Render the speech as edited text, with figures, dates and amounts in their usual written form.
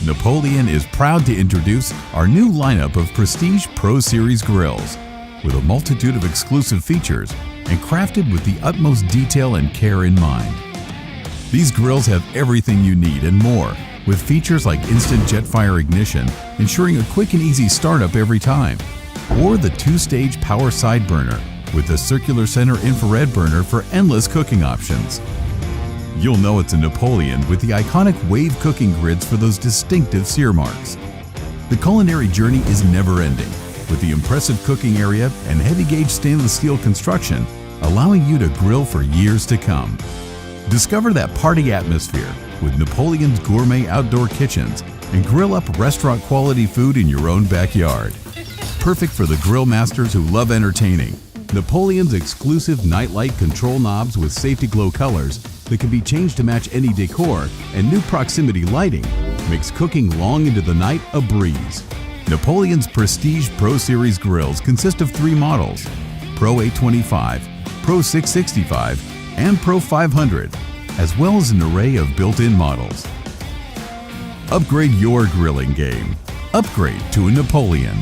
Napoleon is proud to introduce our new lineup of Prestige PRO Series grills with a multitude of exclusive features and crafted with the utmost detail and care in mind. These grills have everything you need and more, with features like instant jet fire ignition, ensuring a quick and easy startup every time, or the two-stage power side burner with the circular center infrared burner for endless cooking options. You'll know it's a Napoleon with the iconic wave cooking grids for those distinctive sear marks. The culinary journey is never-ending, with the impressive cooking area and heavy-gauge stainless steel construction allowing you to grill for years to come. Discover that party atmosphere with Napoleon's gourmet outdoor kitchens and grill up restaurant-quality food in your own backyard. Perfect for the grill masters who love entertaining, Napoleon's exclusive nightlight control knobs with safety glow colors that can be changed to match any decor and new proximity lighting makes cooking long into the night a breeze. Napoleon's Prestige PRO Series grills consist of 3 models: Pro 825, Pro 665, and Pro 500, as well as an array of built-in models. Upgrade your grilling game. Upgrade to a Napoleon.